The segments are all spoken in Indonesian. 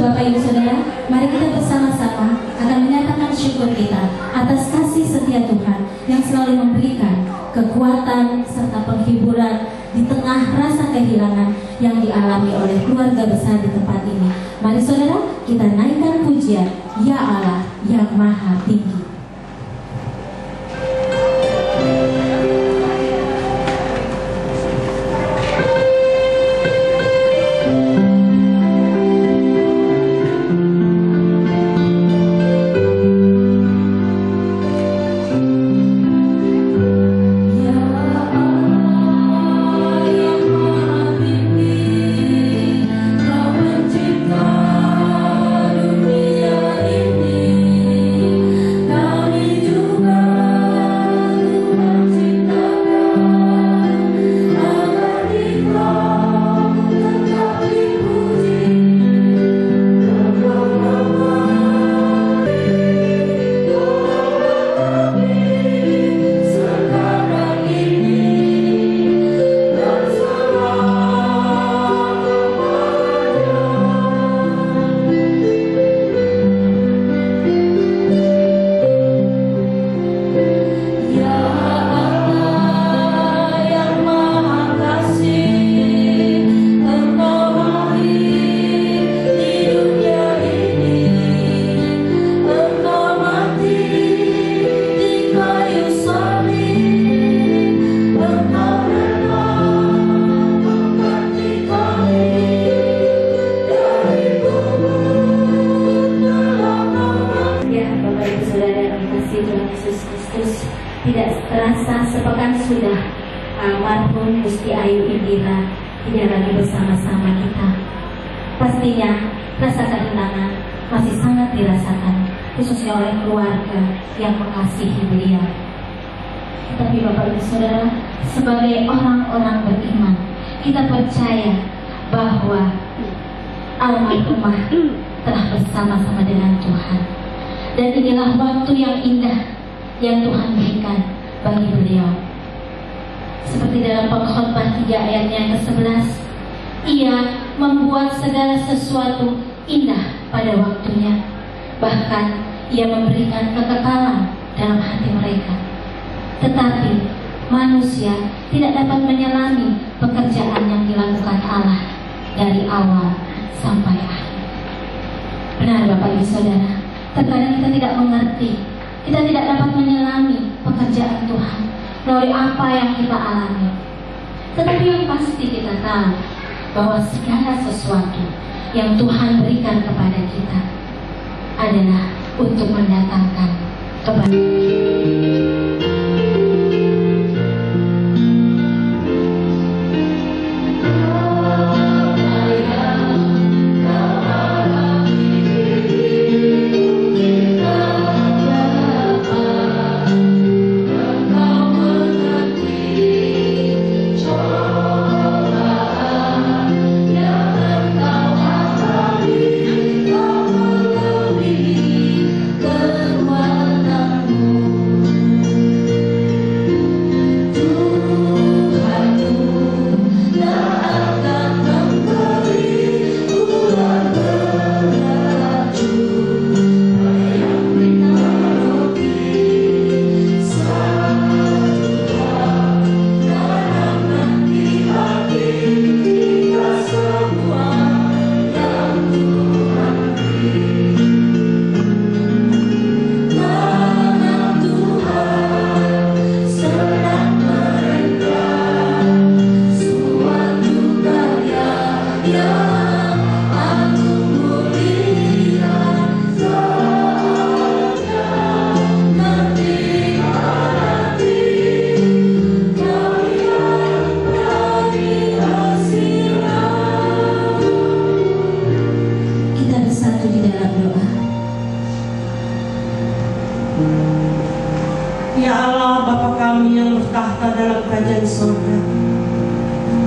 Bapak Ibu Saudara, mari kita bersama-sama akan menyatakan syukur kita atas kasih setia Tuhan yang selalu memberikan kekuatan serta penghiburan di tengah rasa kehilangan yang dialami oleh keluarga besar di tempat ini. Mari saudara, kita naikkan pujian Ya Allah yang Maha Tinggi. Tidak terasa sepekan sudah almarhum Gusti Ayu Indira tidak lagi bersama-sama kita. Pastinya rasa kehilangan masih sangat dirasakan, khususnya oleh keluarga yang mengasihi beliau. Tetapi Bapak Ibu Saudara, sebagai orang-orang beriman, kita percaya bahwa almarhumah telah bersama-sama dengan Tuhan. Dan inilah waktu yang indah yang Tuhan berikan bagi beliau. Seperti dalam Pengkhotbah 3 ayatnya yang ke-11, Ia membuat segala sesuatu indah pada waktunya. Bahkan Ia memberikan kekekalan dalam hati mereka. Tetapi manusia tidak dapat menyelami pekerjaan yang dilakukan Allah dari awal sampai akhir. Benar Bapak Ibu Saudara, terkadang kita tidak mengerti, kita tidak dapat menyelami pekerjaan Tuhan melalui apa yang kita alami. Tetapi yang pasti kita tahu bahwa segala sesuatu yang Tuhan berikan kepada kita adalah untuk mendatangkan kebaikan. Ya Allah, Bapa kami yang bertahta dalam kerajaan surga,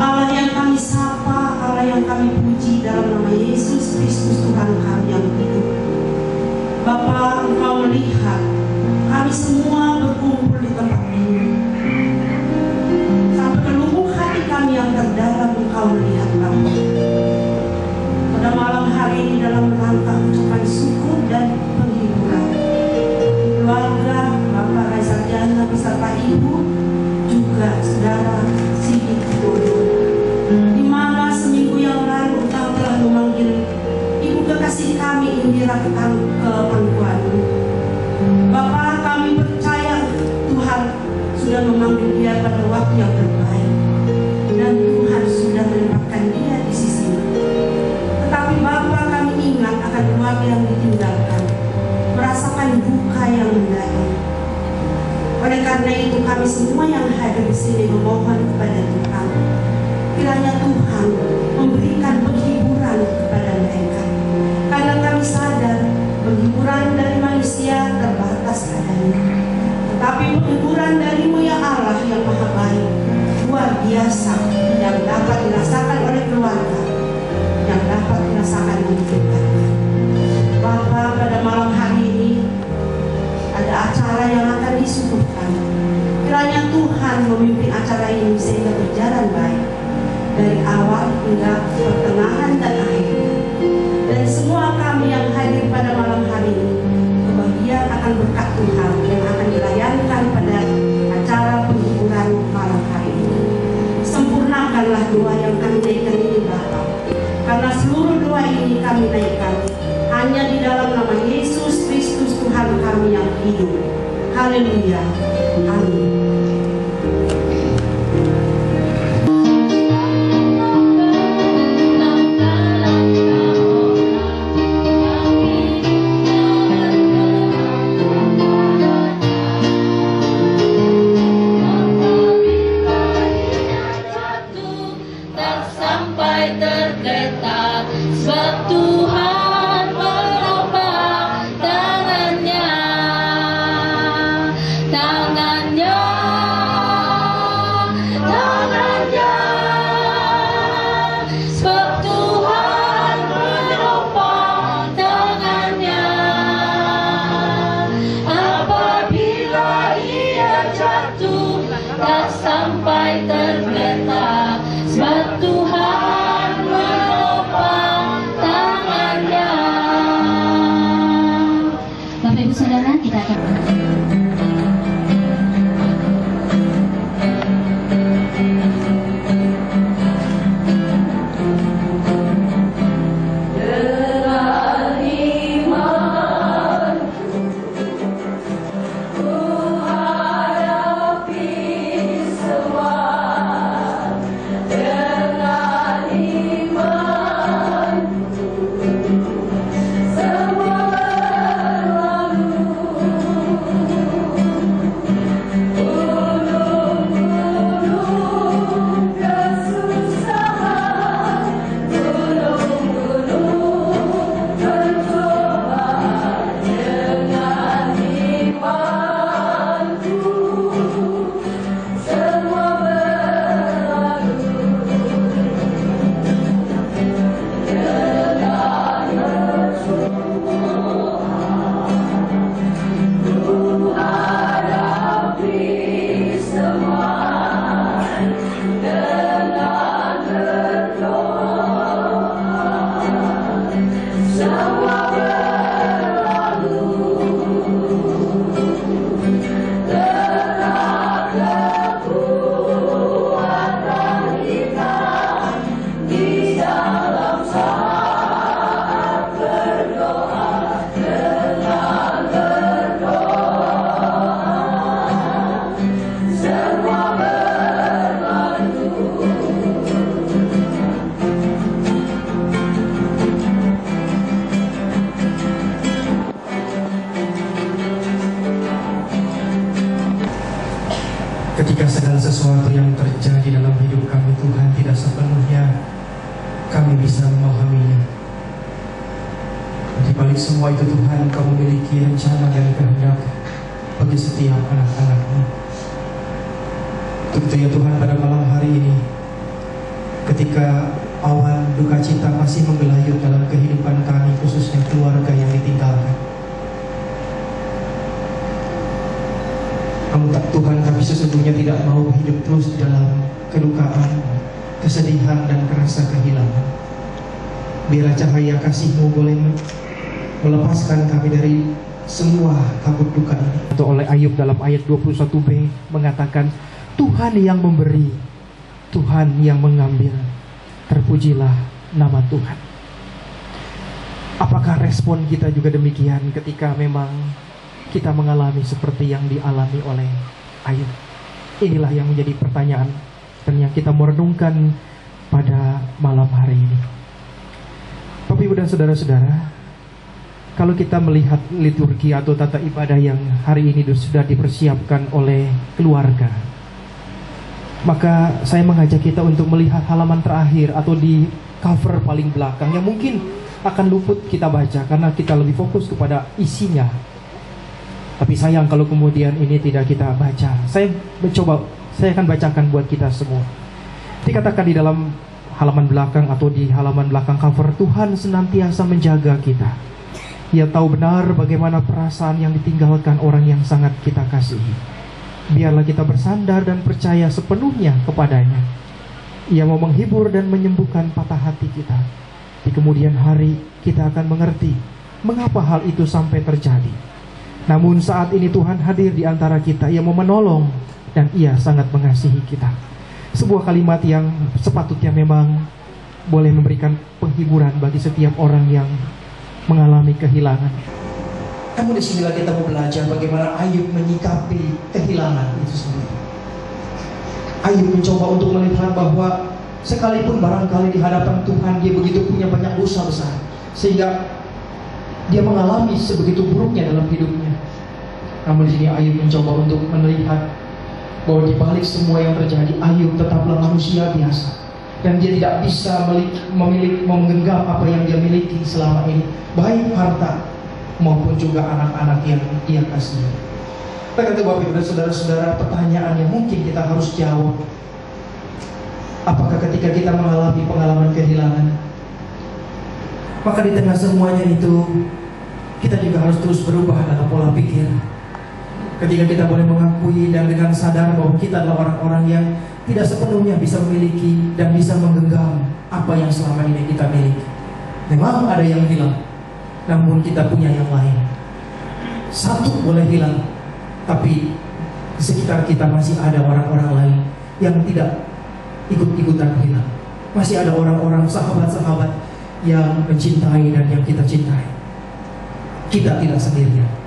Allah yang kami sapa, Allah yang kami puji dalam nama Yesus Kristus Tuhan kami yang hidup. Bapa, Engkau melihat kami semua berkumpul di tempat ini. Sampai ke lubuk hati kami yang terdalam, Engkau melihat kami. Pada malam hari ini dalam rangka Indira ke pangkuan-Mu. Bapa, kami percaya Tuhan sudah memanggil dia pada waktu yang terbaik, dan Tuhan sudah menempatkan dia di sisi-Mu. Tetapi Bapa, kami ingat akan keluarga yang ditinggalkan, merasakan duka yang mendalam. Oleh karena itu kami semua yang hadir di sini memohon kepada Tuhan, kiranya Tuhan memberikan penghiburan kepada mereka, karena kami sadar penghiburan dari manusia terbatas adanya, tetapi penghiburan dari-Mu ya Allah yang maha baik, luar biasa, yang dapat dirasakan oleh keluarga, yang dapat dirasakan oleh keluarga. Bapa, pada malam hari ini ada acara yang akan disuguhkan. Kiranya Tuhan memimpin acara ini sehingga berjalan baik dari awal hingga pertengahan dan akhirnya. Dan semua kami yang hadir pada malam hari ini kebahagiaan akan berkat Tuhan yang akan dilayankan pada acara penghiburan malam hari ini. Sempurnakanlah doa yang kami naikkan ini Bapa, karena seluruh doa ini kami naikkan hanya di dalam nama Yesus Kristus Tuhan kami yang hidup. Haleluya. Amin. Ketika segala sesuatu yang terjadi dalam hidup kami, Tuhan, tidak sepenuhnya kami bisa memahaminya. Di balik semua itu, Tuhan, Kau memiliki rencana dan kehendak bagi setiap anak-anak-Mu. Untuk itu ya Tuhan, pada malam hari ini, ketika awan duka cita masih menggelayut dalam kehidupan kami, khususnya keluarga yang ditinggalkan, Tuhan, kami sesungguhnya tidak mau hidup terus dalam kedukaan, kesedihan, dan rasa kehilangan. Biarlah cahaya kasih-Mu boleh melepaskan kami dari semua kabut duka ini. Atau oleh Ayub dalam ayat 21b mengatakan, Tuhan yang memberi, Tuhan yang mengambil, terpujilah nama Tuhan. Apakah respon kita juga demikian ketika memang kita mengalami seperti yang dialami oleh Ayub? Inilah yang menjadi pertanyaan dan yang kita merenungkan pada malam hari ini. Bapak Ibu dan saudara-saudara, kalau kita melihat liturgi atau tata ibadah yang hari ini sudah dipersiapkan oleh keluarga, maka saya mengajak kita untuk melihat halaman terakhir atau di cover paling belakang yang mungkin akan luput kita baca karena kita lebih fokus kepada isinya. Tapi sayang kalau kemudian ini tidak kita baca. Saya akan bacakan buat kita semua. Dikatakan di dalam halaman belakang atau di halaman belakang cover, Tuhan senantiasa menjaga kita. Ia tahu benar bagaimana perasaan yang ditinggalkan orang yang sangat kita kasihi. Biarlah kita bersandar dan percaya sepenuhnya kepadanya. Ia mau menghibur dan menyembuhkan patah hati kita. Di kemudian hari kita akan mengerti mengapa hal itu sampai terjadi. Namun saat ini Tuhan hadir di antara kita. Ia mau menolong dan Ia sangat mengasihi kita. Sebuah kalimat yang sepatutnya memang boleh memberikan penghiburan bagi setiap orang yang mengalami kehilangan. Namun disinilah kita mau belajar bagaimana Ayub menyikapi kehilangan itu sendiri. Ayub mencoba untuk melihat bahwa sekalipun barangkali di hadapan Tuhan dia begitu punya banyak dosa besar, sehingga dia mengalami sebegitu buruknya dalam hidupnya. Namun di sini Ayub mencoba untuk melihat bahwa di balik semua yang terjadi, Ayub tetaplah manusia biasa, dan dia tidak bisa menggenggam apa yang dia miliki selama ini, baik harta maupun juga anak-anak yang dia kasihi. Kata Bapak Ibu dan saudara-saudara, pertanyaan yang mungkin kita harus jawab, apakah ketika kita mengalami pengalaman kehilangan, maka di tengah semuanya itu kita juga harus terus berubah dalam pola pikir. Ketika kita boleh mengakui dan dengan sadar bahwa kita adalah orang-orang yang tidak sepenuhnya bisa memiliki dan bisa menggenggam apa yang selama ini kita miliki. Memang ada yang hilang, namun kita punya yang lain. Satu boleh hilang, tapi di sekitar kita masih ada orang-orang lain yang tidak ikut-ikutan hilang. Masih ada orang-orang, sahabat-sahabat yang mencintai dan yang kita cintai. Kita tidak sendirian.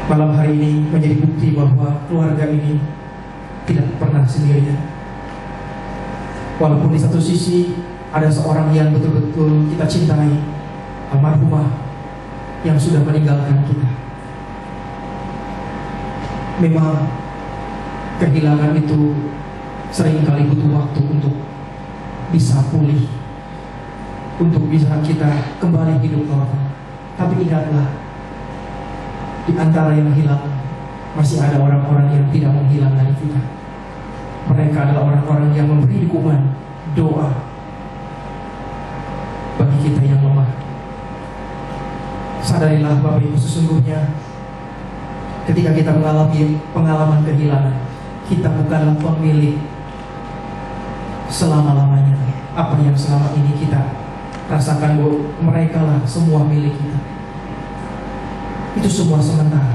Malam hari ini menjadi bukti bahwa keluarga ini tidak pernah sendirian. Walaupun di satu sisi ada seorang yang betul-betul kita cintai, almarhumah yang sudah meninggalkan kita. Memang kehilangan itu seringkali butuh waktu untuk bisa pulih, untuk bisa kita kembali hidup normal. Tapi ingatlah, di antara yang hilang masih ada orang-orang yang tidak menghilang dari kita. Mereka adalah orang-orang yang memberi dukungan, doa bagi kita yang lemah. Sadarilah Bapak Ibu, sesungguhnya ketika kita mengalami pengalaman kehilangan, kita bukanlah pemilik selama-lamanya. Apa yang selama ini kita rasakan, bahwa mereka lah semua milik kita. Itu semua sementara.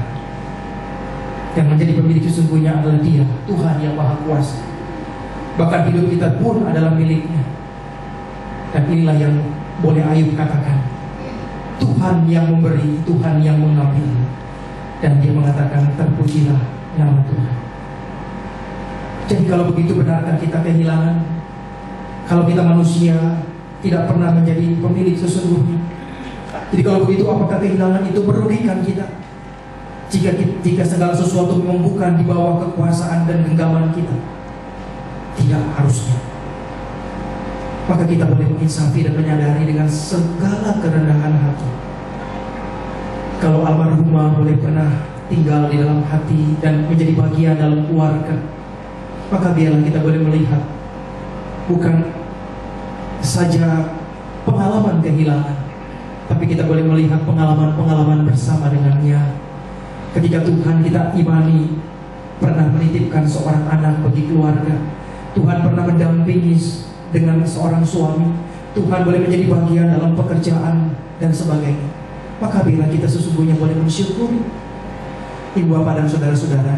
Yang menjadi pemilik sesungguhnya adalah Dia, Tuhan yang Maha Kuasa. Bahkan hidup kita pun adalah miliknya. Dan inilah yang boleh Ayub katakan, Tuhan yang memberi, Tuhan yang mengambil. Dan dia mengatakan, terpujilah nama Tuhan. Jadi kalau begitu, benarkah kita kehilangan? Kalau kita manusia tidak pernah menjadi pemilik sesungguhnya? Jadi kalau begitu, apakah kehilangan itu merugikan kita? Jika segala sesuatu memang bukan di bawah kekuasaan dan genggaman kita, tidak harusnya. Maka kita boleh menginsafi dan menyadari dengan segala kerendahan hati, kalau almarhumah boleh pernah tinggal di dalam hati dan menjadi bagian dalam keluarga, maka biarlah kita boleh melihat bukan saja pengalaman kehilangan, tapi kita boleh melihat pengalaman-pengalaman bersama dengannya. Ketika Tuhan kita imani pernah menitipkan seorang anak bagi keluarga, Tuhan pernah mendampingi dengan seorang suami, Tuhan boleh menjadi bagian dalam pekerjaan dan sebagainya. Maka bila kita sesungguhnya boleh mensyukuri. Ibu bapak dan saudara-saudara,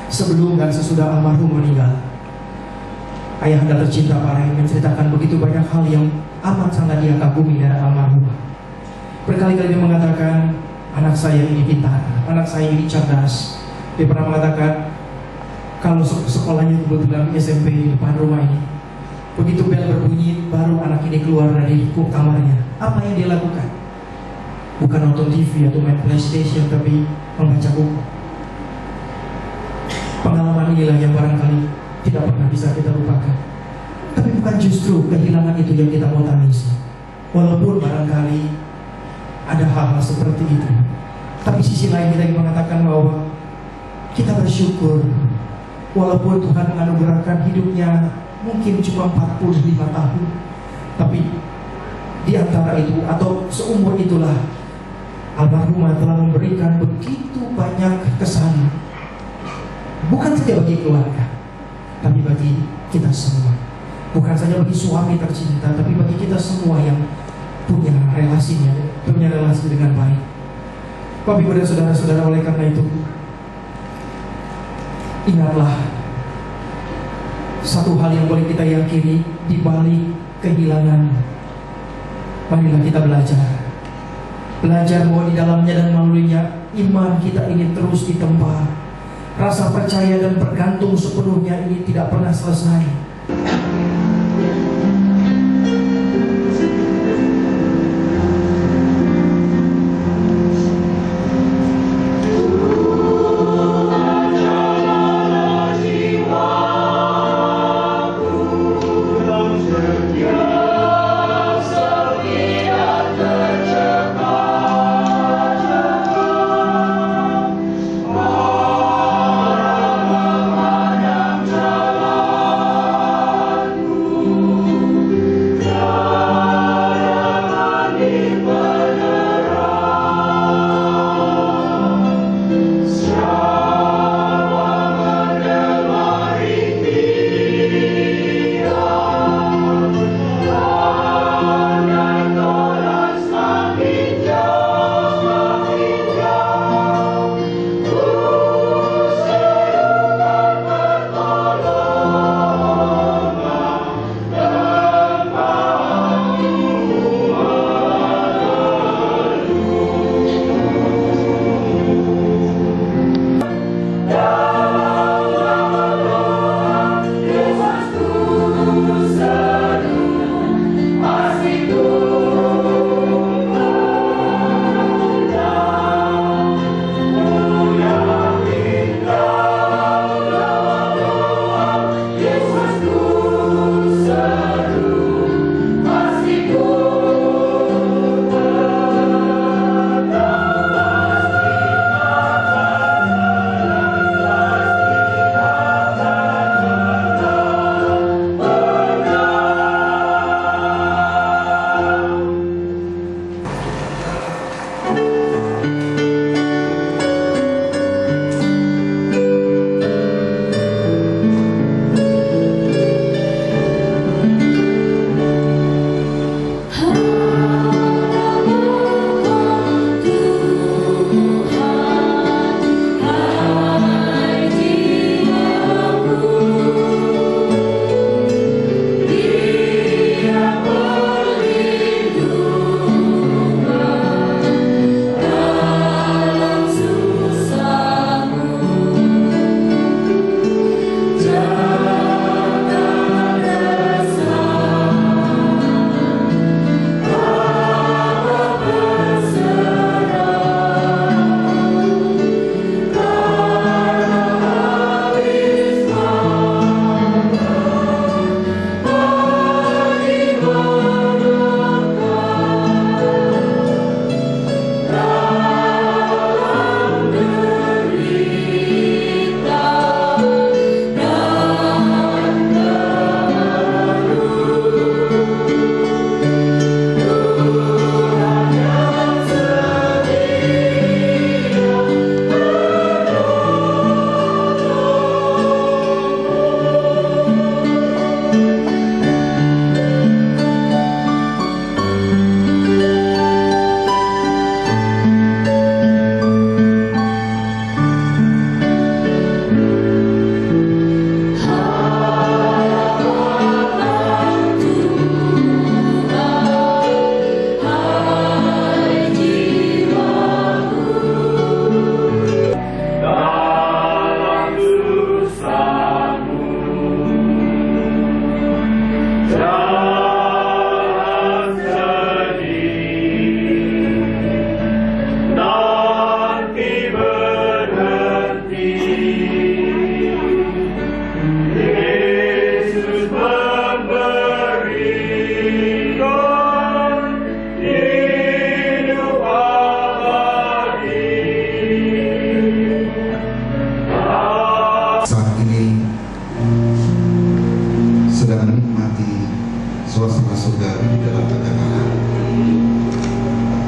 sebelum dan sesudah almarhum meninggal, Ayahanda tercinta Pak Ray menceritakan begitu banyak hal yang amat sangat dia kagumi dari almarhumah. Berkali-kali dia mengatakan, anak saya ini pintar, anak saya ini cerdas. Dia pernah mengatakan, kalau sekolahnya kebetulan di SMP di depan rumah ini, begitu bel berbunyi, baru anak ini keluar dari kamarnya. Apa yang dia lakukan? Bukan nonton TV atau main PlayStation, tapi membaca buku. Pengalaman inilah yang barangkali tidak pernah bisa kita lupakan. Tapi bukan justru kehilangan itu yang kita mau tangisi. Walaupun barangkali ada hal-hal seperti itu, tapi sisi lain kita ingin mengatakan bahwa kita bersyukur walaupun Tuhan menganugerahkan hidupnya mungkin cuma 45 tahun, tapi di antara itu atau seumur itulah almarhumah telah memberikan begitu banyak kesan, bukan saja bagi keluarga, tapi bagi kita semua. Bukan saja bagi suami tercinta, tapi bagi kita semua yang punya relasi dengan baik. Bapak Ibu dan saudara-saudara, oleh karena itu, ingatlah satu hal yang boleh kita yakini di balik kehilangan. Marilah kita belajar bahwa di dalamnya dan melaluinya iman kita ini terus ditempa. Rasa percaya dan bergantung sepenuhnya ini tidak pernah selesai.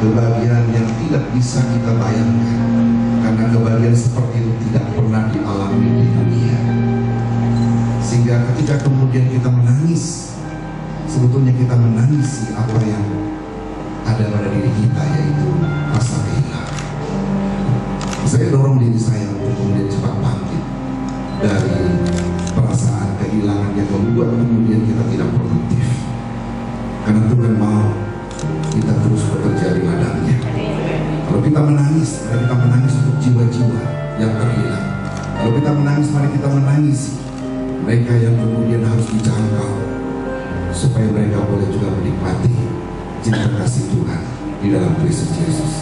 kebahagiaan yang tidak bisa kita bayangkan, karena kebahagiaan seperti itu tidak pernah dialami di dunia. Sehingga ketika kemudian kita menangis, sebetulnya kita menangisi apa yang ada pada diri kita, yaitu rasa kehilangan. Saya dorong diri saya untuk kemudian cepat bangkit dari perasaan kehilangan yang membuat kemudian kita tidak produktif, karena Tuhan mau kita terus bekerja di ladangnya. Kalau kita menangis, mari kita menangis untuk jiwa-jiwa yang terhilang. Kalau kita menangis, mari kita menangis mereka yang kemudian harus dijangkau, supaya mereka boleh juga menikmati cinta kasih Tuhan di dalam Kristus Yesus.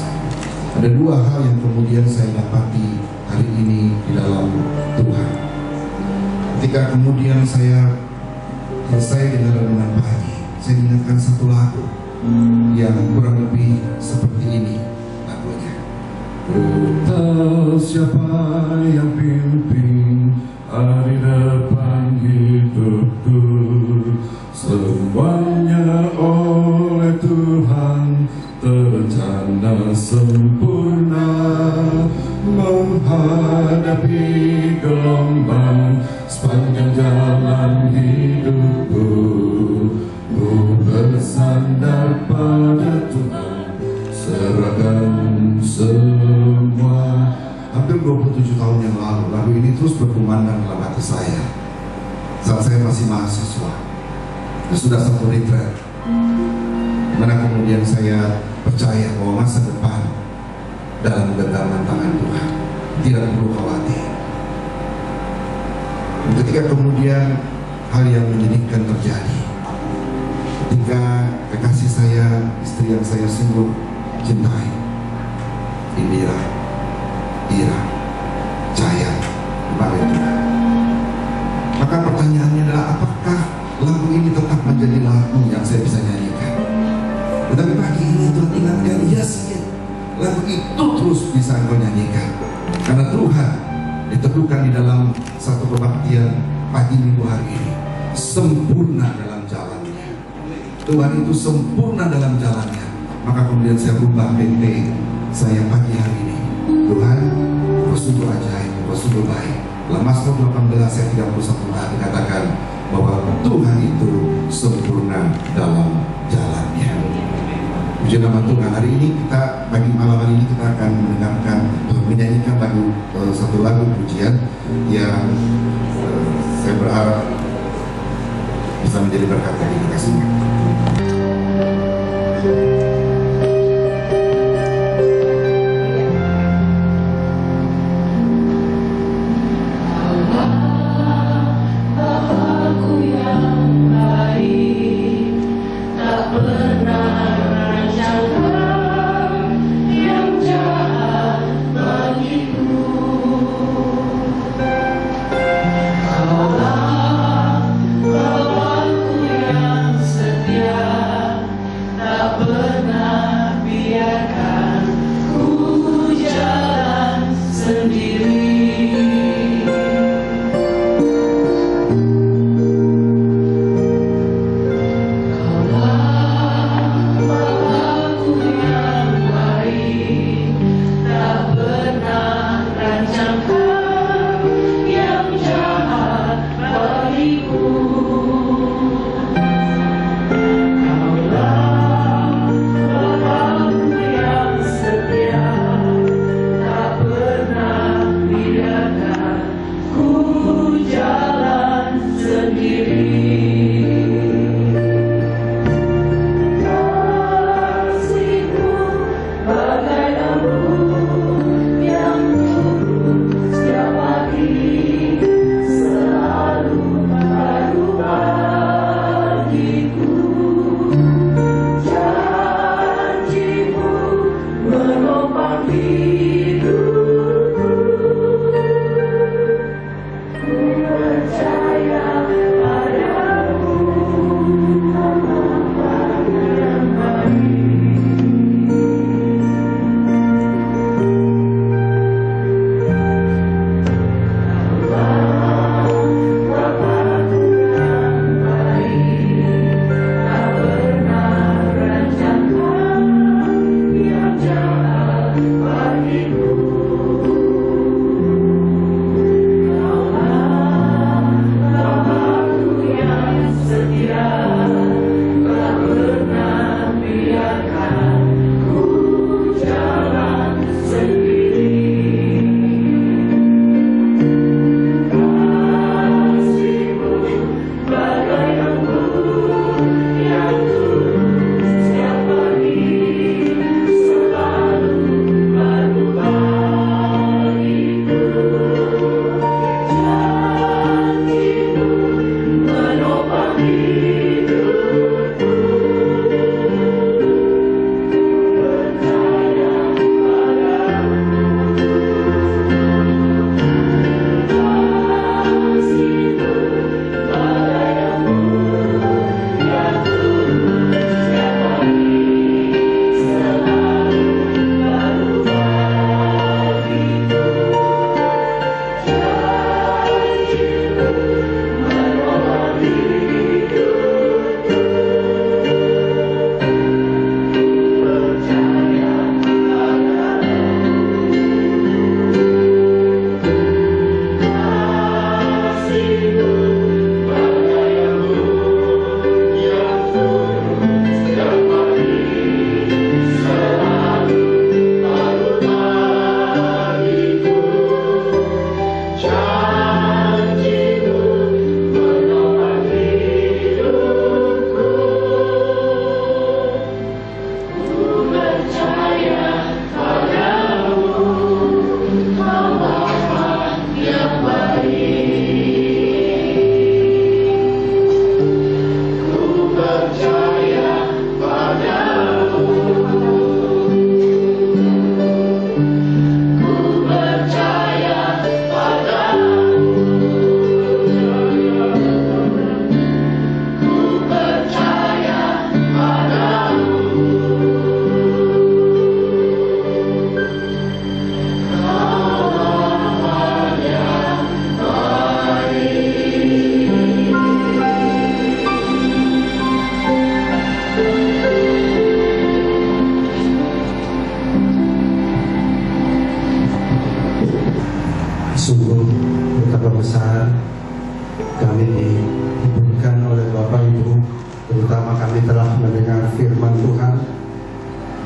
Ada dua hal yang kemudian saya dapati hari ini di dalam Tuhan. Ketika kemudian saya selesai dengan renungan pagi, saya ingatkan satu lagu yang kurang lebih seperti ini lagunya. Entah siapa yang pimpin hari depan hidupku, semuanya oleh Tuhan terencana sempurna. Menghadapi gelombang sepanjang jalan hidupku, ku bersandar pada Tuhan, serahkan semua. Hampir 27 tahun yang lalu, lagu ini terus berkumandang dalam hati saya saat saya masih mahasiswa. Dan sudah satu retret, dimana kemudian saya percaya bahwa masa depan dalam genggaman tangan Tuhan, tidak perlu khawatir. Dan ketika kemudian hal yang menyedihkan terjadi, ketika kekasih saya, istri yang saya sungguh cintai, Indira, Ira, Jaya, kembali Tuhan, maka pertanyaannya adalah, apakah lagu ini tetap menjadi lagu yang saya bisa nyanyikan? Tetapi pagi ini Tuhan ingatkan, yes, lagu itu terus bisa engkau nyanyikan, karena Tuhan diteguhkan di dalam satu kebaktian pagi minggu hari ini, sempurna dalam jalannya. Tuhan itu sempurna dalam jalannya. Maka kemudian saya berubah PT saya pagi hari ini. Tuhan, Engkau sungguh ajaib, Engkau sungguh baik. Dalam Mazmur 18 ayat 31 dikatakan bahwa Tuhan itu sempurna dalam jalannya. Puji nama Tuhan. Hari ini kita, pagi malam hari ini kita akan mendengarkan, menyanyikan lagu, satu lagu pujian yang saya berharap bisa menjadi berkat bagi kita semua.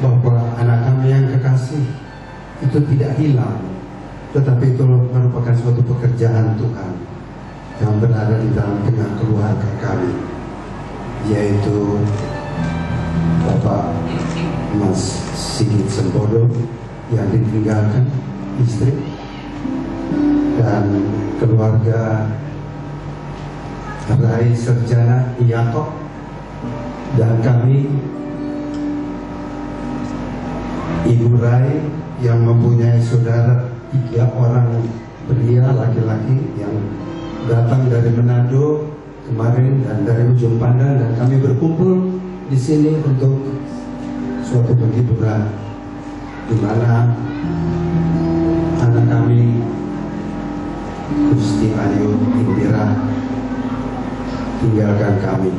bahwa anak kami yang kekasih itu tidak hilang, tetapi itu merupakan suatu pekerjaan Tuhan yang berada di dalam tengah keluarga kami, yaitu Bapak Mas Sigit Sembodo yang ditinggalkan istri, dan keluarga Rai Serjana Yakob, dan kami Ibu Rai yang mempunyai saudara 3 orang pria laki-laki yang datang dari Manado kemarin dan dari ujung pandang, dan kami berkumpul di sini untuk suatu penghiburan di mana anak kami Gusti Ayu Indira tinggalkan kami.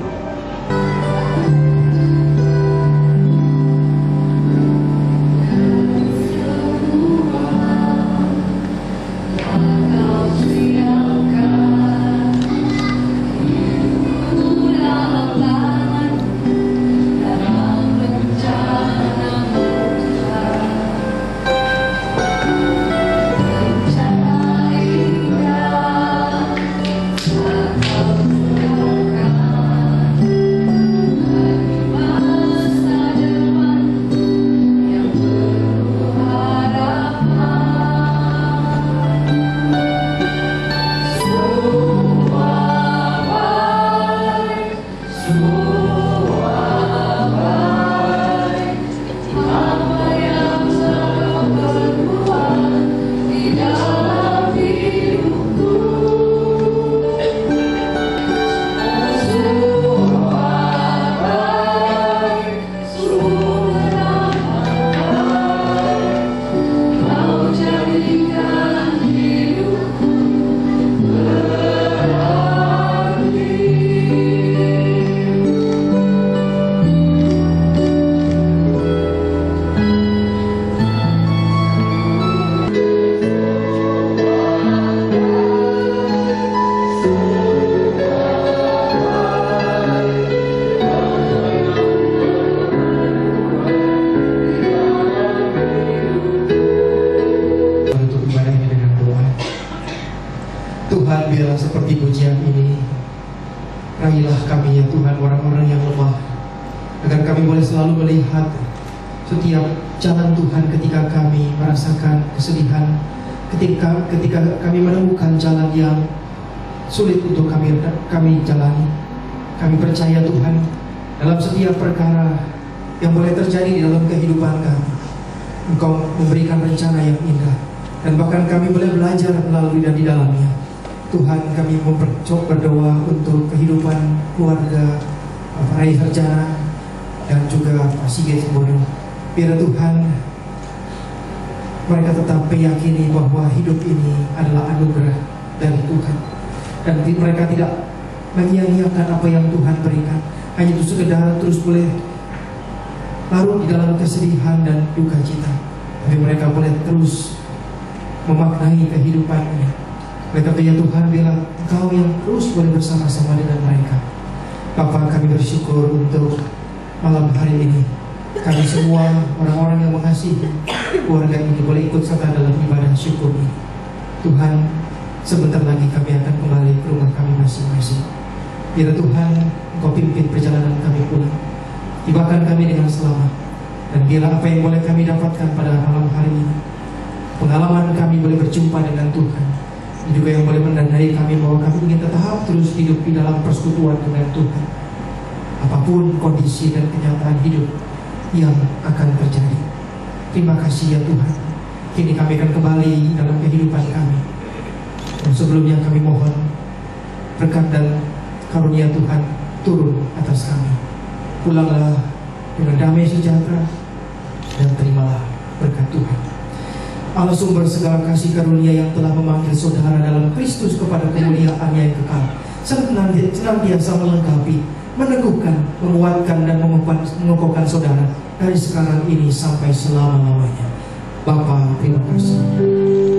Biarlah seperti pujian ini, raihlah kami ya Tuhan, orang-orang yang lemah, agar kami boleh selalu melihat setiap jalan Tuhan ketika kami merasakan kesedihan, ketika kami menemukan jalan yang sulit untuk kami jalani. Kami percaya Tuhan, dalam setiap perkara yang boleh terjadi di dalam kehidupan kami, Engkau memberikan rencana yang indah, dan bahkan kami boleh belajar melalui dan di dalamnya. Tuhan, kami berdoa untuk kehidupan keluarga Bapak Rai Serjana dan juga Pak Sigit Sembodo. Biar Tuhan, mereka tetap meyakini bahwa hidup ini adalah anugerah dari Tuhan, dan mereka tidak menyia-nyiakan apa yang Tuhan berikan hanya itu sekedar terus boleh larut di dalam kesedihan dan duka cita, tapi mereka boleh terus memaknai kehidupan ini. Mereka ya Tuhan, bila Engkau yang terus boleh bersama-sama dengan mereka. Bapa, kami bersyukur untuk malam hari ini. Kami semua orang-orang yang mengasihi keluarga ini boleh ikut serta dalam ibadah syukur ini. Tuhan, sebentar lagi kami akan kembali ke rumah kami masing-masing. Biar Tuhan Engkau pimpin perjalanan kami pulang, tibakan kami dengan selamat, dan biarlah apa yang boleh kami dapatkan pada malam hari ini, pengalaman kami boleh berjumpa dengan Tuhan, juga yang boleh menandai kami bahwa kami ingin tetap terus hidup di dalam persekutuan dengan Tuhan, apapun kondisi dan kenyataan hidup yang akan terjadi. Terima kasih ya Tuhan, kini kami akan kembali dalam kehidupan kami, dan sebelumnya kami mohon berkat dan karunia Tuhan turun atas kami. Pulanglah dengan damai sejahtera, dan terimalah berkat Tuhan. Allah sumber segala kasih karunia yang telah memanggil saudara dalam Kristus kepada kemuliaan yang kekal, senantiasa melengkapi, meneguhkan, menguatkan dan mengokohkan saudara dari sekarang ini sampai selama-lamanya. Bapa, terima kasih.